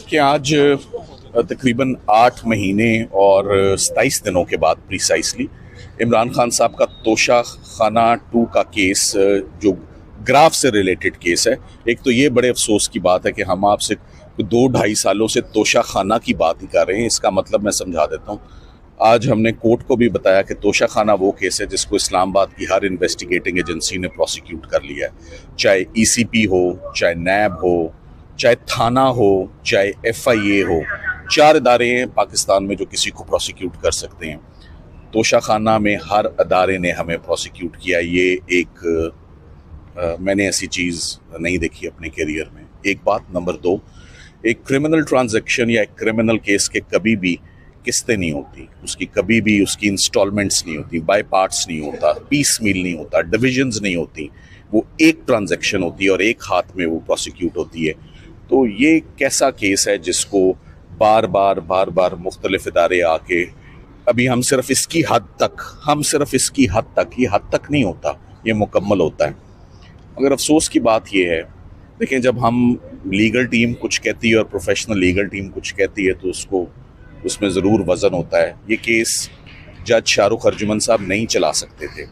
कि आज तकरीबन 8 महीने और 27 दिनों के बाद प्रिसाइसली इमरान खान साहब का तोशा खाना 2 का केस, जो ग्राफ से रिलेटेड केस है। एक तो ये बड़े अफसोस की बात है कि हम आपसे 2-2.5 सालों से तोशा खाना की बात ही कर रहे हैं। इसका मतलब मैं समझा देता हूँ। आज हमने कोर्ट को भी बताया कि तोशा खाना वो केस है जिसको इस्लामाबाद की हर इन्वेस्टिगेटिंग एजेंसी ने प्रोसिक्यूट कर लिया है, चाहे ईसीपी हो, चाहे नैब हो, चाहे थाना हो, चाहे एफआईए हो। 4 इदारे हैं पाकिस्तान में जो किसी को प्रोसिक्यूट कर सकते हैं। तोशा खाना में हर अदारे ने हमें प्रोसिक्यूट किया। ये एक मैंने ऐसी चीज़ नहीं देखी अपने करियर में। एक बात। नंबर 2, एक क्रिमिनल ट्रांजैक्शन या एक क्रिमिनल केस के कभी भी किस्तें नहीं होती, उसकी कभी भी उसकी इंस्टॉलमेंट्स नहीं होती, बाय पार्ट्स नहीं होता, पीस मील नहीं होता, डिविजन्स नहीं होती। वो एक ट्रांजैक्शन होती है और एक हाथ में वो प्रोसिक्यूट होती है। तो ये कैसा केस है जिसको बार बार मुख्तलिफ इदारे आके, अभी हम सिर्फ इसकी हद तक, ये हद तक नहीं होता, ये मुकम्मल होता है। मगर अफसोस की बात ये है, देखें, जब हम लीगल टीम कुछ कहती है और प्रोफेशनल लीगल टीम कुछ कहती है तो उसमें ज़रूर वज़न होता है। ये केस जज शाहरुख अर्जुमन साहब नहीं चला सकते थे,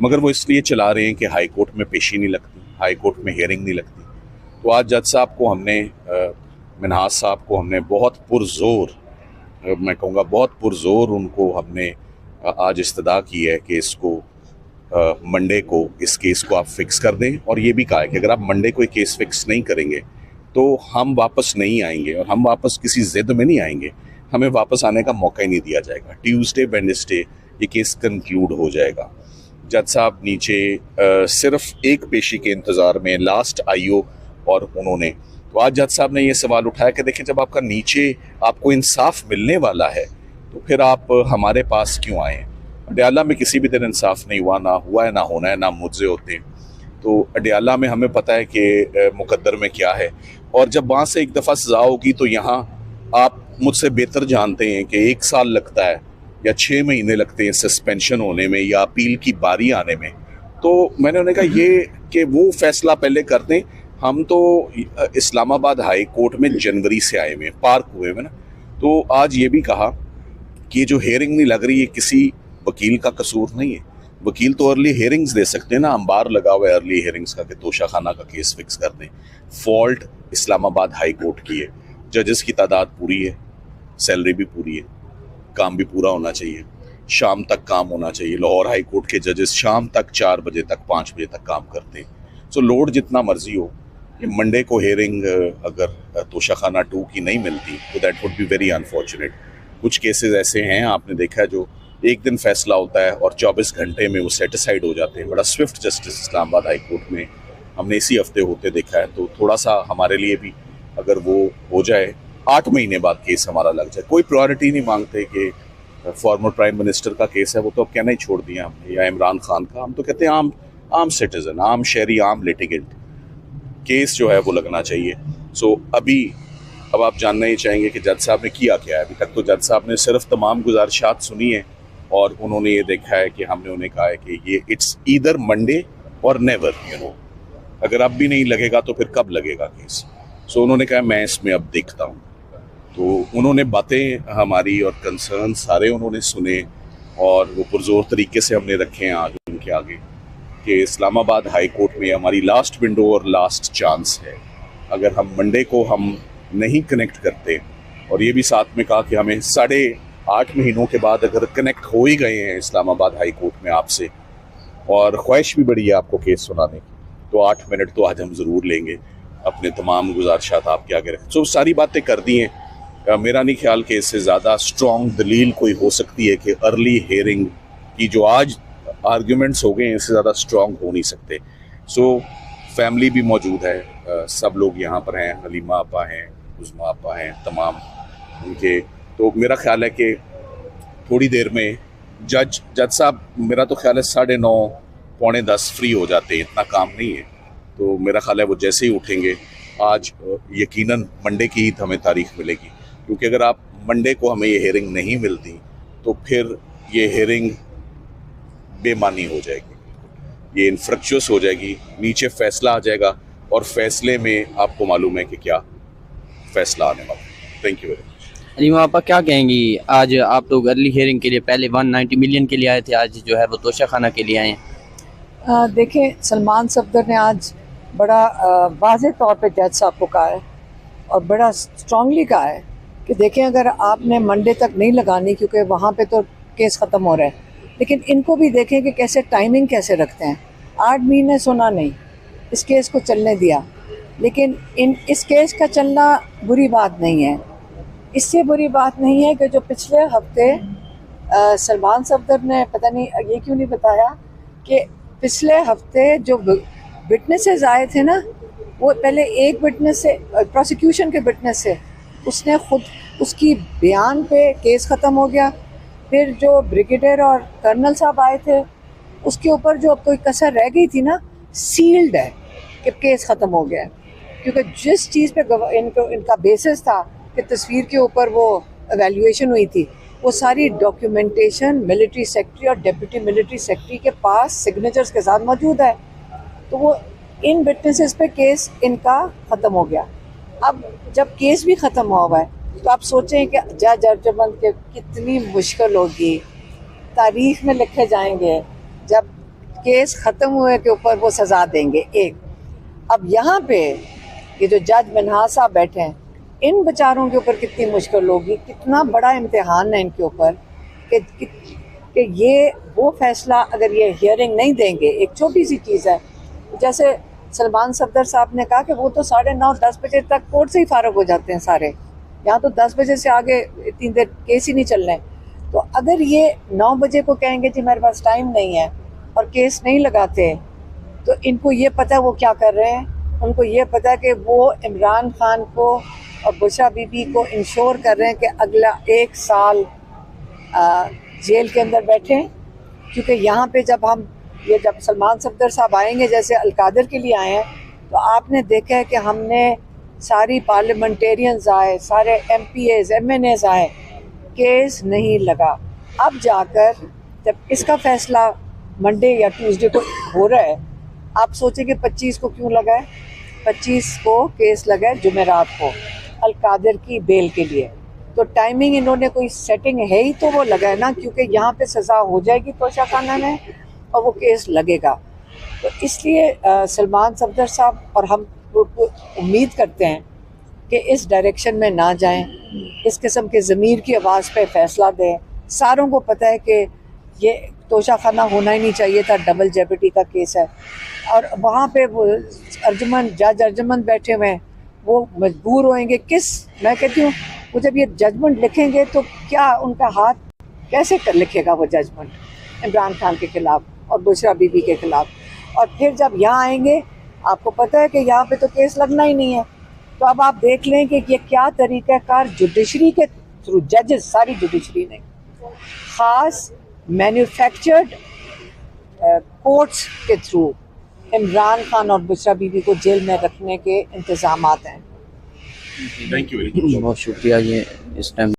मगर वो इसलिए चला रहे हैं कि हाई कोर्ट में पेशी नहीं लगती, हाई कोर्ट में हियरिंग नहीं लगती। तो आज जज साहब को हमने, मिनहाज साहब को हमने बहुत पुरजोर, मैं कहूँगा बहुत पुरजोर उनको हमने आज इस्तदा की है कि इसको मंडे को इस केस को आप फिक्स कर दें। और ये भी कहा है कि अगर आप मंडे को ये केस फिक्स नहीं करेंगे तो हम वापस नहीं आएंगे, और हम वापस किसी जिद में नहीं आएंगे, हमें वापस आने का मौका ही नहीं दिया जाएगा। ट्यूसडे वेडनेसडे ये केस कंक्लूड हो जाएगा। जज साहब नीचे सिर्फ एक पेशी के इंतज़ार में, लास्ट आईओ और उन्होंने, तो आज जज साहब ने ये सवाल उठाया कि देखें, जब आपका नीचे आपको इंसाफ मिलने वाला है तो फिर आप हमारे पास क्यों आए? अडयाला में किसी भी दिन इंसाफ नहीं हुआ, ना हुआ है, ना होना है, ना मुझसे होते। तो अडयाला में हमें पता है कि मुकद्दर में क्या है, और जब वहाँ से एक दफ़ा सज़ा होगी तो यहाँ आप मुझसे बेहतर जानते हैं कि 1 साल लगता है या 6 महीने लगते हैं सस्पेंशन होने में या अपील की बारी आने में। तो मैंने उन्हें कहा ये कि वो फैसला पहले कर दें। हम तो इस्लामाबाद हाई कोर्ट में जनवरी से आए हुए, पार्क हुए हुए ना। तो आज ये भी कहा कि जो हेयरिंग नहीं लग रही है किसी वकील का कसूर नहीं है। वकील तो अर्ली हेयरिंग्स दे सकते हैं ना, अंबार लगा हुआ है अर्ली हेयरिंग्स का कि तोशा खाना का केस फिक्स कर दें। फॉल्ट इस्लामाबाद हाई कोर्ट की है, जजेस की तादाद पूरी है, सैलरी भी पूरी है, काम भी पूरा होना चाहिए, शाम तक काम होना चाहिए। लाहौर हाई कोर्ट के जजेस शाम तक 4 बजे तक 5 बजे तक काम करते हैं। सो लोड जितना मर्जी हो, ये मंडे को हेयरिंग अगर तोशा खाना 2 की नहीं मिलती तो that would be very unfortunate. कुछ केसेस ऐसे हैं, आपने देखा है, जो एक दिन फैसला होता है और 24 घंटे में वो सेटिसाइड हो जाते हैं। बड़ा Swift justice Islamabad high court में हमने इसी हफ्ते होते देखा है। तो थोड़ा सा हमारे लिए भी अगर वो हो जाए, 8 महीने बाद केस हमारा लग जाए, कोई प्रायोरिटी नहीं मांगते कि फॉर्मर प्राइम मिनिस्टर का केस है, वो तो अब कहना ही छोड़ दिया हमने, या इमरान खान का। हम तो कहते हैं आम सिटीजन, आम शहरी, आम लिटिगेंट केस जो है वो लगना चाहिए। सो अब आप जानना ही चाहेंगे कि जज साहब ने किया क्या है। अभी तक तो जज साहब ने सिर्फ तमाम गुजारिशात सुनी है और उन्होंने ये देखा है कि हमने उन्हें कहा है कि ये इट्स ईदर मंडे और नेवर, अगर अब भी नहीं लगेगा तो फिर कब लगेगा केस। सो उन्होंने कहा मैं इसमें अब देखता हूँ। तो उन्होंने बातें हमारी और कंसर्न सारे उन्होंने सुने और वो पुरजोर तरीके से हमने रखे हैं आज उनके आगे कि इस्लामाबाद हाई कोर्ट में हमारी लास्ट विंडो और लास्ट चांस है। अगर हम मंडे को हम नहीं कनेक्ट करते, और ये भी साथ में कहा कि हमें 8.5 महीनों के बाद अगर कनेक्ट हो ही गए हैं इस्लामाबाद हाई कोर्ट में आपसे, और ख्वाहिश भी बड़ी है आपको केस सुनाने की, तो 8 मिनट तो आज हम ज़रूर लेंगे, अपने तमाम गुजारिशात आपके आगे रखें। तो सारी बातें कर दी हैं। मेरा नहीं ख्याल कि इससे ज़्यादा स्ट्रॉन्ग दलील कोई हो सकती है कि अर्ली हेयरिंग की जो आज आर्ग्यूमेंट्स हो गए हैं, इससे ज़्यादा स्ट्रॉन्ग हो नहीं सकते। सो फैमिली भी मौजूद है, सब लोग यहाँ पर हैं, हलीमा आपा हैं, उज़मा आपा हैं, तमाम उनके। तो मेरा ख्याल है कि थोड़ी देर में जज साहब, मेरा तो ख्याल है 9:30 पौने 10 फ्री हो जाते हैं, इतना काम नहीं है। तो मेरा ख्याल है वो जैसे ही उठेंगे, आज यकीनन मंडे की ही हमें तारीख मिलेगी, क्योंकि अगर आप मंडे को हमें ये हेयरिंग नहीं मिलती तो फिर ये हेयरिंग बेमानी हो जाएगी, ये इनफ्रक्चुअस हो जाएगी, नीचे फैसला आ जाएगा और फैसले में आपको मालूम है कि क्या फैसला आने वाला है। Thank you very much. Aleema आपा क्या कहेंगी, आज आप लोग अर्ली हियरिंग के लिए पहले 190 मिलियन के लिए आए थे, आज जो है वो तोशा खाना के लिए आए हैं। देखें, सलमान सफदर ने आज बड़ा वाज़े तौर पे जज साहब को कहा है और बड़ा स्ट्रांगली कहा है कि देखें, अगर आपने मंडे तक नहीं लगानी क्योंकि वहाँ पे तो केस ख़त्म हो रहा है, लेकिन इनको भी देखें कि कैसे टाइमिंग कैसे रखते हैं। 8 महीने सुना नहीं, इस केस को चलने दिया, लेकिन इस केस का चलना बुरी बात नहीं है। इससे बुरी बात नहीं है कि जो पिछले हफ्ते सलमान सफदर ने पता नहीं ये क्यों नहीं बताया कि पिछले हफ्ते जो विटनेसेस आए थे ना, वो पहले एक विटनेस से, प्रोसिक्यूशन के विटनेस से, उसने खुद उसकी बयान पे केस ख़त्म हो गया। फिर जो ब्रिगेडियर और कर्नल साहब आए थे, उसके ऊपर जो अब कोई कसर रह गई थी ना, सील्ड है कि केस ख़त्म हो गया है, क्योंकि जिस चीज़ पे इनका बेसिस था कि तस्वीर के ऊपर वो एवेल्यूएशन हुई थी, वो सारी डॉक्यूमेंटेशन मिलिट्री सेक्रेटरी और डिप्टी मिलिट्री सेक्रेटरी के पास सिग्नेचर्स के साथ मौजूद है। तो वो इन विटनेसेस पे केस इनका ख़त्म हो गया। अब जब केस भी ख़त्म हुआ है तो आप सोचें कि जज अर्जुमंद के कितनी मुश्किल होगी, तारीख में लिखे जाएंगे जब केस ख़त्म हुए के ऊपर वो सज़ा देंगे। एक अब यहाँ पे ये जो जज मिनहाज साहब बैठे हैं, इन बेचारों के ऊपर कितनी मुश्किल होगी, कितना बड़ा इम्तिहान है इनके ऊपर कि ये वो फैसला अगर ये हियरिंग नहीं देंगे। एक छोटी सी चीज़ है, जैसे सलमान सफदर साहब ने कहा कि वो तो 9:30-10 बजे तक कोर्ट से ही फारग हो जाते हैं सारे, यहाँ तो 10 बजे से आगे इतनी देर केस ही नहीं चल रहे। तो अगर ये 9 बजे को कहेंगे जी मेरे पास टाइम नहीं है और केस नहीं लगाते, तो इनको ये पता है वो क्या कर रहे हैं। उनको ये पता है कि वो इमरान खान को और बुशरा बीबी को इंश्योर कर रहे हैं कि अगला 1 साल जेल के अंदर बैठें, क्योंकि यहाँ पे जब सलमान सफदर साहब आएंगे, जैसे अलकादर के लिए आए हैं, तो आपने देखा है कि हमने सारी पार्लियामेंटेरियंस आए, सारे MPAs MNAs आए, केस नहीं लगा। अब जाकर जब इसका फैसला मंडे या ट्यूसडे को हो रहा है, आप सोचें कि 25 को क्यों लगा है। 25 को केस लगा है जुमेरात को अलकादर की बेल के लिए, तो टाइमिंग इन्होंने कोई सेटिंग है ही तो वो लगा है ना, क्योंकि यहाँ पे सज़ा हो जाएगी तोशा खाना में और वो केस लगेगा। तो इसलिए सलमान सफदर साहब और हम उम्मीद करते हैं कि इस डायरेक्शन में ना जाएं, इस किस्म के ज़मीर की आवाज़ पे फ़ैसला दें। सारों को पता है कि ये तोशा खाना होना ही नहीं चाहिए था, डबल जेपटी का केस है, और वहाँ पे वो जज अर्जुमंद बैठे हुए हैं, वो मजबूर होएंगे मैं कहती हूँ वो जब ये जजमेंट लिखेंगे तो क्या उनका हाथ कैसे कर लिखेगा वो जजमेंट इमरान खान के खिलाफ और बुशरा बीबी के खिलाफ। और फिर जब यहाँ आएंगे, आपको पता है कि यहाँ पे तो केस लगना ही नहीं है। तो अब आप देख लें कि ये क्या तरीक़ाकार जुडिशरी के थ्रू, जजेस, सारी जुडिशरी ने ख़ास मैन्युफैक्चर्ड कोर्ट्स के थ्रू इमरान खान और बुशरा बीबी को जेल में रखने के इंतज़ामात हैं। Thank you very much. बहुत शुक्रिया ये इस टाइम